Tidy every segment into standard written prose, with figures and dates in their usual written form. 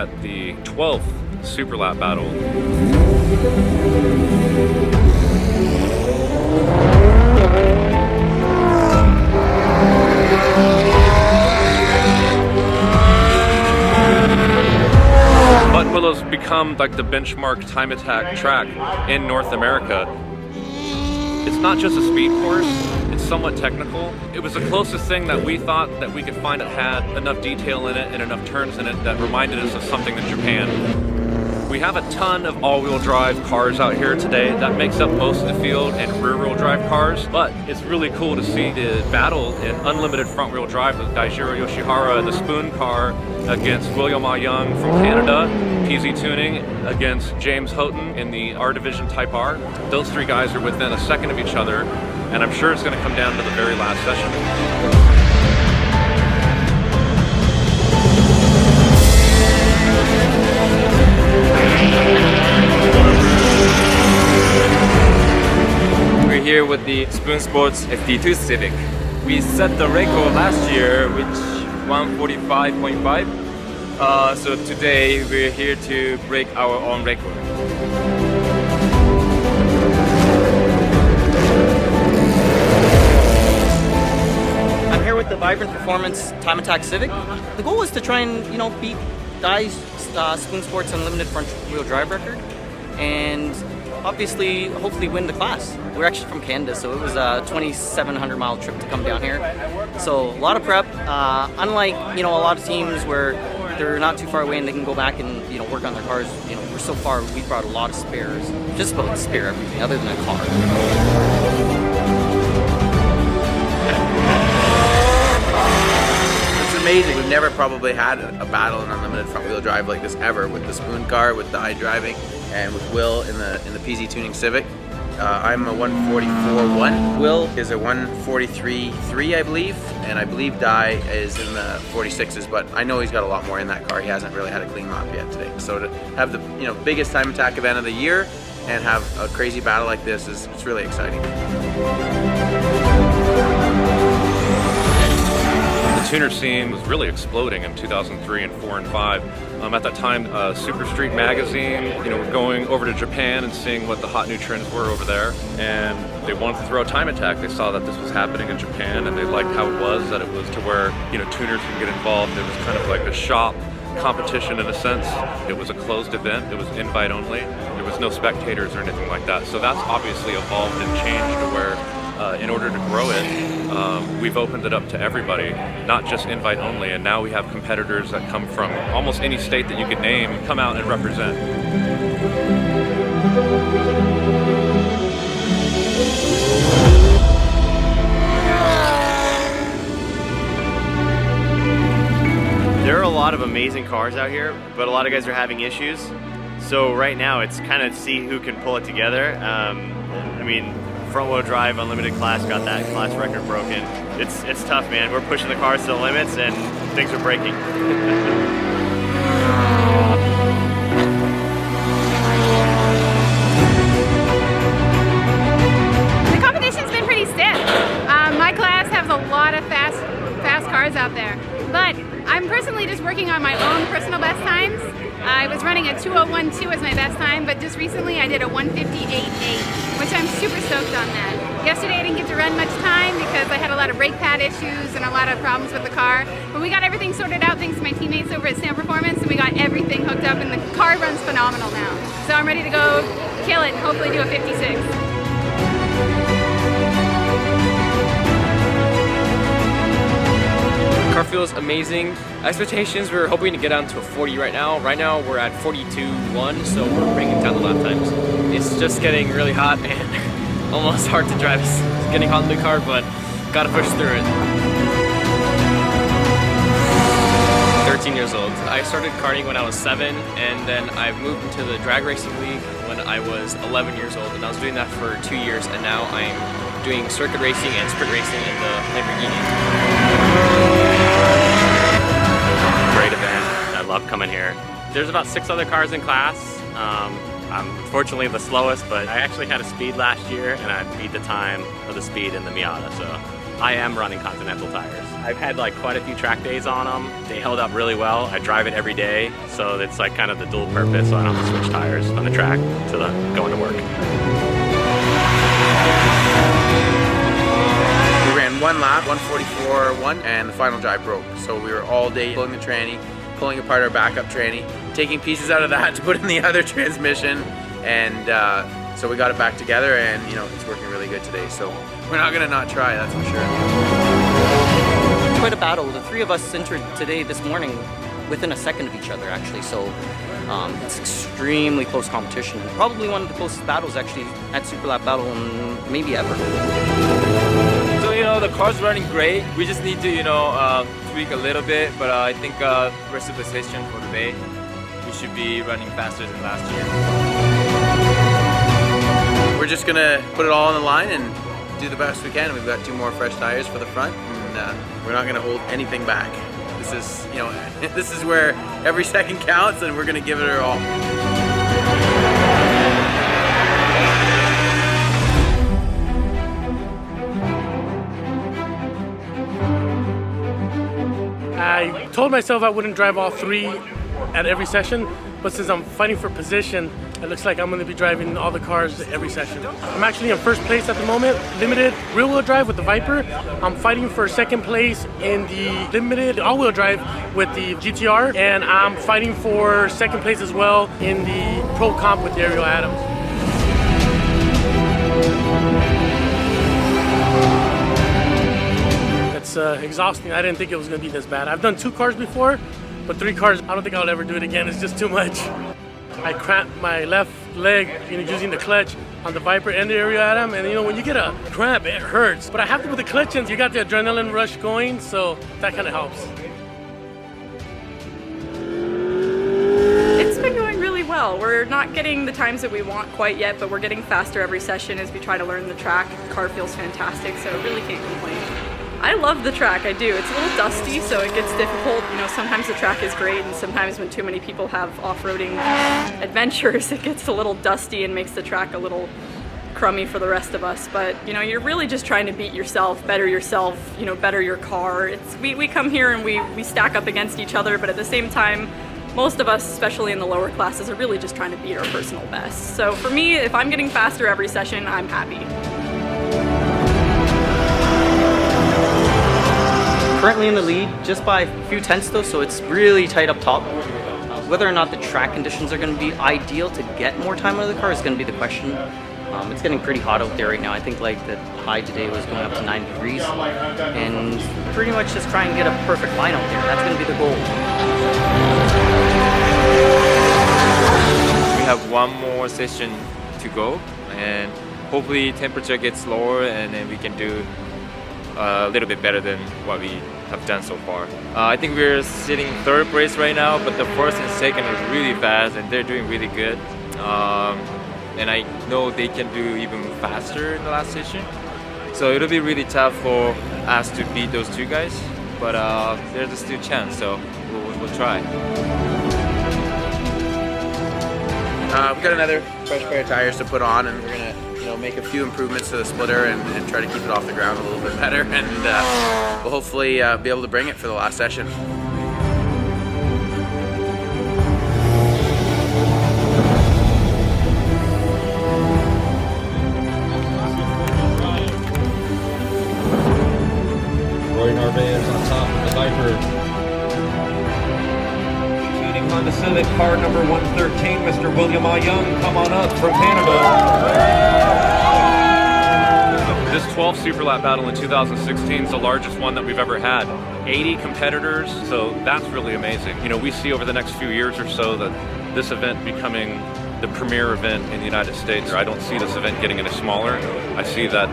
at the 12th Superlap battle. Buttonwillow's become like the benchmark time attack track in North America. It's not just a speed course, it's somewhat technical. It was the closest thing that we thought that we could find that had enough detail in it and enough turns in it that reminded us of something in Japan. We have a ton of all-wheel drive cars out here today. That makes up most of the field, and rear-wheel drive cars. But it's really cool to see the battle in unlimited front-wheel drive with Daijiro Yoshihara in the Spoon car against Will Au-Yeung from Canada, PZ Tuning against James Houghton in the R Division Type R. Those three guys are within a second of each other, and I'm sure it's going to come down to the very last session. We're here with the Spoon Sports FD2 Civic. We set the record last year, which 145.5. So today we're here to break our own record. I'm here with the Vibrant Performance Time Attack Civic. The goal is to try and, beat Dai's Spoon Sports Unlimited front wheel drive record, and obviously, hopefully win the class. We're actually from Canada, so it was a 2,700 mile trip to come down here. So a lot of prep. Unlike a lot of teams where they're not too far away and they can go back and work on their cars. We're so far. We brought a lot of spares, just about spare everything other than a car. Amazing. We've never probably had a battle in unlimited front wheel drive like this ever, with the Spoon car, with the iDriving, and with Will in the PZ Tuning Civic. I'm a 144.1. Will is a 143.3, I believe, and I believe Dai is in the 46s, but I know he's got a lot more in that car. He hasn't really had a clean lap yet today. So to have the biggest time attack event of the year and have a crazy battle like this it's really exciting. The tuner scene was really exploding in 2003 and 4 and 5. At that time, Super Street magazine, were going over to Japan and seeing what the hot new trends were over there, and they wanted to throw a time attack. They saw that this was happening in Japan, and they liked how it was, that it was to where tuners can get involved. It was kind of like a shop competition in a sense. It was a closed event. It was invite only. There was no spectators or anything like that. So that's obviously evolved and changed to where in order to grow it, we've opened it up to everybody, not just invite only, and now we have competitors that come from almost any state that you could name come out and represent. There are a lot of amazing cars out here, but a lot of guys are having issues. So right now it's kind of see who can pull it together. Front wheel drive Unlimited Class got that class record broken. It's tough, man. We're pushing the cars to the limits and things are breaking. The competition's been pretty stiff. My class has a lot of fast cars out there, but I'm personally just working on my own personal best times. I was running a 2:01.2 as my best time, but just recently I did a 1:58.8, which I'm super stoked on that. Yesterday I didn't get to run much time because I had a lot of brake pad issues and a lot of problems with the car. But we got everything sorted out thanks to my teammates over at Stand Performance, and we got everything hooked up and the car runs phenomenal now. So I'm ready to go kill it and hopefully do a 56. Car feels amazing. Expectations, we're hoping to get down to a 40 right now. Right now we're at 42.1, so we're bringing down the lap times. It's just getting really hot and almost hard to drive. It's getting hot in the car, but gotta push through it. 13 years old. I started karting when I was 7, and then I moved into the drag racing league when I was 11 years old, and I was doing that for 2 years, and now I'm doing circuit racing and sprint racing in the Lamborghini. Great event. I love coming here. There's about 6 other cars in class. I'm unfortunately the slowest, but I actually had a speed last year and I beat the time of the speed in the Miata, so I am running Continental tires. I've had like quite a few track days on them. They held up really well. I drive it every day, so it's like kind of the dual purpose, so I don't have to switch tires on the track to going to work. We ran one lap, 144.1, and the final drive broke. So we were all day pulling the tranny, pulling apart our backup tranny, taking pieces out of that to put in the other transmission, and so we got it back together, and you know, it's working really good today. So we're not gonna not try, that's for sure. Quite a battle. The three of us entered today, this morning, within a second of each other, actually. So it's extremely close competition, and probably one of the closest battles actually at Superlap battle maybe ever. So you know, the car's running great. We just need to, you know, tweak a little bit, but I think rest of the session for today, we should be running faster than last year. We're just gonna put it all on the line and do the best we can. We've got 2 more fresh tires for the front, and we're not gonna hold anything back. This is, you know, this is where every second counts, and we're gonna give it our all. I told myself I wouldn't drive all 3 at every session, but since I'm fighting for position, it looks like I'm going to be driving all the cars every session. I'm actually in first place at the moment, limited rear-wheel drive with the Viper. I'm fighting for second place in the limited all-wheel drive with the GTR, and I'm fighting for second place as well in the Pro Comp with the Ariel Adams. It's exhausting. I didn't think it was going to be this bad. I've done 2 cars before, but 3 cars, I don't think I'll ever do it again. It's just too much. I cramped my left leg, you know, using the clutch on the Viper and the Ariel Atom, and you know, when you get a cramp, it hurts. But I have to put the clutch in, so you got the adrenaline rush going, so that kind of helps. It's been going really well. We're not getting the times that we want quite yet, but we're getting faster every session as we try to learn the track. The car feels fantastic, so really can't complain. I love the track, I do. It's a little dusty, so it gets difficult. You know, sometimes the track is great, and sometimes when too many people have off-roading adventures, it gets a little dusty and makes the track a little crummy for the rest of us. But, you know, you're really just trying to beat yourself, better yourself, you know, better your car. We come here and we stack up against each other, but at the same time, most of us, especially in the lower classes, are really just trying to beat our personal best. So for me, if I'm getting faster every session, I'm happy. Currently in the lead, just by a few tenths though, so it's really tight up top. Whether or not the track conditions are going to be ideal to get more time out of the car is going to be the question. It's getting pretty hot out there right now. I think like the high today was going up to 90 degrees, and pretty much just try and get a perfect line out there. That's going to be the goal. We have 1 more session to go, and hopefully temperature gets lower, and then we can do a little bit better than what we have done so far. I think we're sitting 3rd place right now, but the 1st and 2nd are really fast, and they're doing really good. And I know they can do even faster in the last session. So it'll be really tough for us to beat those 2 guys, but there's still a chance, so we'll try. We've got another fresh pair of tires to put on, and we're gonna, you know, make a few improvements to the splitter and try to keep it off the ground a little bit better, and we'll hopefully be able to bring it for the last session. Narvaez on top of the Viper. Tuning Honda Civic car number 113, Mr. Will Au-Yeung, come on up from Canada. This 12th Superlap battle in 2016 is the largest one that we've ever had. 80 competitors, so that's really amazing. You know, we see over the next few years or so that this event becoming the premier event in the United States. I don't see this event getting any smaller. I see that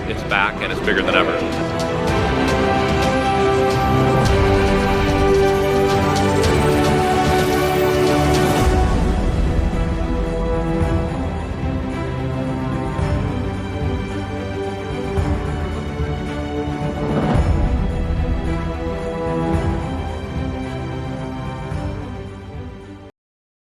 it's back and it's bigger than ever.